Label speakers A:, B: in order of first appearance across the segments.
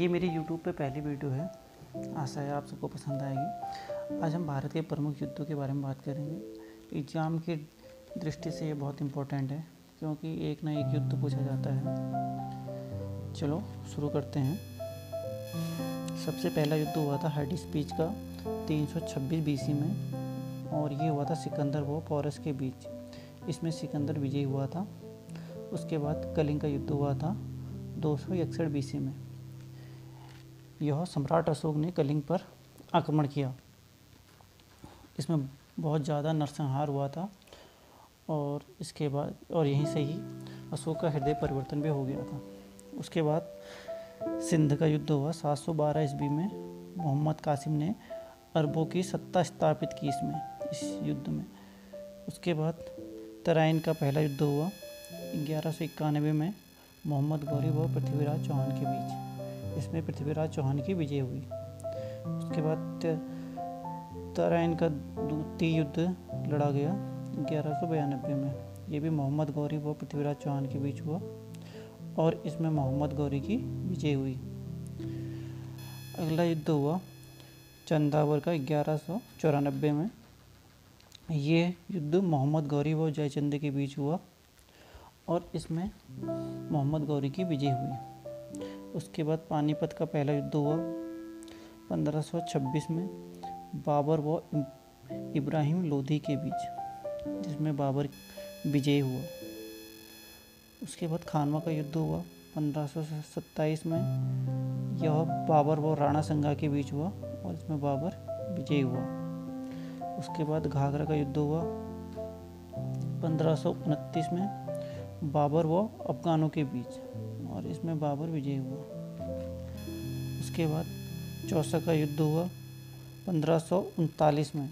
A: ये मेरी यूट्यूब पे पहली वीडियो है। आशा है आप सबको पसंद आएगी। आज हम भारत के प्रमुख युद्धों के बारे में बात करेंगे। एग्ज़ाम की दृष्टि से ये बहुत इम्पोर्टेंट है क्योंकि एक ना एक युद्ध पूछा जाता है। चलो शुरू करते हैं। सबसे पहला युद्ध हुआ था हाइडिस्पीच का 326 BC में और ये हुआ था सिकंदर व पोरस के बीच। इसमें सिकंदर विजयी हुआ था। उसके बाद कलिंग का युद्ध हुआ था 261 BC में। यह सम्राट अशोक ने कलिंग पर आक्रमण किया। इसमें बहुत ज़्यादा नरसंहार हुआ था और इसके बाद यहीं से ही अशोक का हृदय परिवर्तन भी हो गया था। उसके बाद सिंध का युद्ध हुआ 712 ईस्वी में। मोहम्मद कासिम ने अरबों की सत्ता स्थापित की इस युद्ध में। उसके बाद तराइन का पहला युद्ध हुआ 1191 में मोहम्मद गौरी व पृथ्वीराज चौहान के बीच। इसमें पृथ्वीराज चौहान की विजय हुई। उसके बाद तराइन का द्वितीय युद्ध लड़ा गया 1192 में। ये भी मोहम्मद गौरी व पृथ्वीराज चौहान के बीच हुआ और इसमें मोहम्मद गौरी की विजय हुई। अगला युद्ध हुआ चंदावर का 1194 में। ये युद्ध मोहम्मद गौरी व जयचंद के बीच हुआ और इसमें मोहम्मद गौरी की विजय हुई। उसके बाद पानीपत का पहला युद्ध हुआ 1526 में बाबर व इब्राहिम लोधी के बीच, जिसमें बाबर विजयी हुआ। उसके बाद खानवा का युद्ध हुआ 1527 में। यह बाबर व राणा संगा के बीच हुआ और इसमें बाबर विजयी हुआ। उसके बाद घाघरा का युद्ध हुआ 1529 में बाबर व अफगानों के बीच और इसमें बाबर विजयी हुआ। उसके बाद चौसा का युद्ध हुआ 1539 में।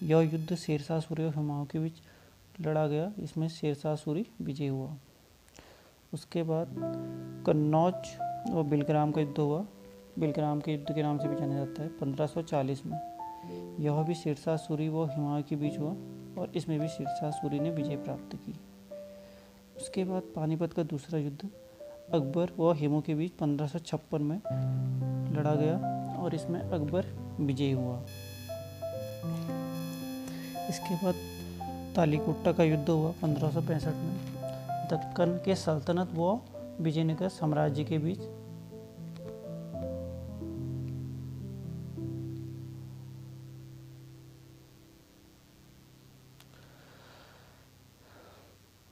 A: यह युद्ध शेरशाह सूरी और हुमायूं के बीच लड़ा गया। इसमें शेरशाह सूरी विजयी हुआ। उसके बाद कन्नौज और बिलग्राम का युद्ध हुआ। बिलग्राम के युद्ध के नाम से भी जाना जाता है 1540 में। यह भी शेरशाह सूरी व हुमायूं के बीच हुआ और इसमें भी शेरशाह सूरी ने विजय प्राप्त की। उसके बाद पानीपत का दूसरा युद्ध अकबर व हेमू के बीच 1556 में लड़ा गया और इसमें अकबर विजयी हुआ। इसके बाद तालीकोटा का युद्ध हुआ 1565 में दक्कन के सल्तनत व विजयनगर साम्राज्य के बीच।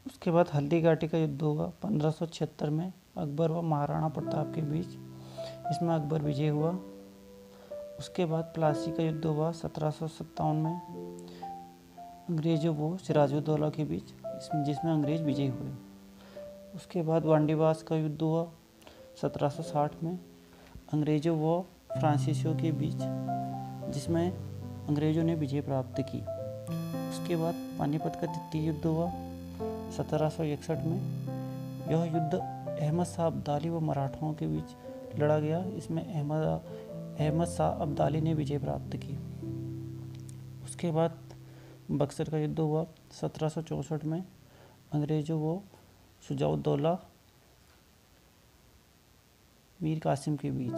A: उसके बाद हल्दी घाटी का युद्ध हुआ 1576 में अकबर व महाराणा प्रताप के बीच। इसमें अकबर विजय हुआ। उसके बाद प्लासी का युद्ध हुआ 1757 में अंग्रेजों व सिराजुद्दौला के बीच, जिसमें अंग्रेज विजयी हुए। उसके बाद वांडीवास का युद्ध हुआ 1760 में अंग्रेजों व फ्रांसीसियों के बीच, जिसमें अंग्रेजों ने विजय प्राप्त की। उसके बाद पानीपत का तृतीय युद्ध हुआ 1761 में। यह युद्ध अहमद शाह अब्दाली व मराठाओं के बीच लड़ा गया। इसमें अहमद शाह अब्दाली ने विजय प्राप्त की। उसके बाद बक्सर का युद्ध हुआ 1764 में अंग्रेजों व शुजाउद्दौला मीर कासिम के बीच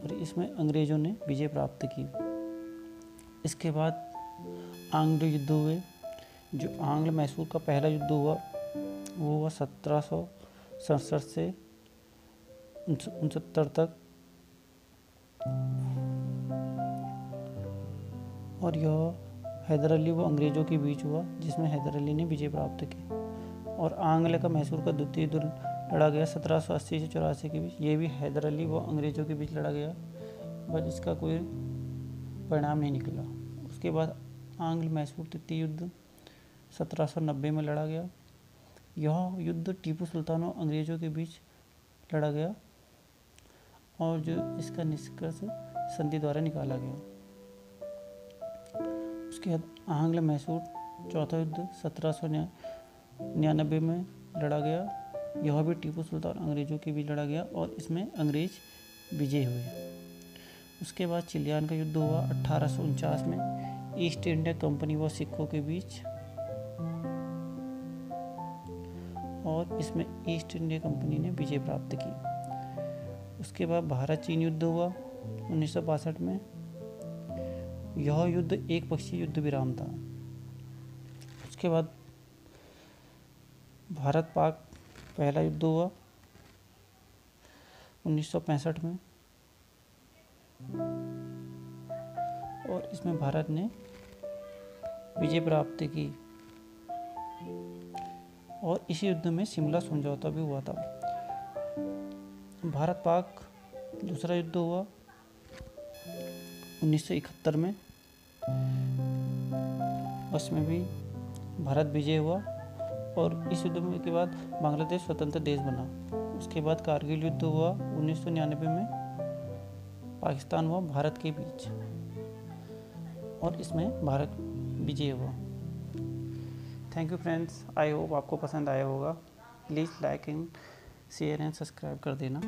A: और इसमें अंग्रेजों ने विजय प्राप्त की। इसके बाद आंग्ल युद्ध हुए। जो आंग्ल मैसूर का पहला युद्ध हुआ वो हुआ 1767 से 69 तक और यह हैदर अली व अंग्रेजों के बीच हुआ, जिसमें हैदर अली ने विजय प्राप्त की। और आंग्ल का मैसूर का द्वितीय युद्ध लड़ा गया 1780 से 84 के बीच। ये भी हैदर अली व अंग्रेजों के बीच लड़ा गया, बट इसका कोई परिणाम नहीं निकला। उसके बाद आंग्ल मैसूर तृतीय युद्ध 1790 में लड़ा गया। यह युद्ध टीपू सुल्तान और अंग्रेजों के बीच लड़ा गया और जो इसका निष्कर्ष संधि द्वारा निकाला गया। उसके बाद आंग्ल मैसूर चौथा युद्ध 1799 में लड़ा गया। यह भी टीपू सुल्तान अंग्रेजों के बीच लड़ा गया और इसमें अंग्रेज विजयी हुए। उसके बाद चिलियान का युद्ध हुआ 1849 में ईस्ट इंडिया कंपनी व सिखों के बीच और इसमें ईस्ट इंडिया कंपनी ने विजय प्राप्त की। उसके बाद भारत चीन युद्ध हुआ 1962 में। यह युद्ध एक पक्षीय युद्ध विराम था। उसके बाद भारत पाक पहला युद्ध हुआ 1965 में और इसमें भारत ने विजय प्राप्त की और इस युद्ध में शिमला समझौता भी हुआ था। भारत पाक दूसरा युद्ध हुआ 1971 में। उसमें भी भारत विजय हुआ और इस युद्ध में के बाद बांग्लादेश स्वतंत्र देश बना। उसके बाद कारगिल युद्ध हुआ 1999 में, पाकिस्तान हुआ भारत के बीच और इसमें भारत विजय हुआ। Thank you friends, I hope आपको पसंद आया होगा। Please like and share and subscribe कर देना।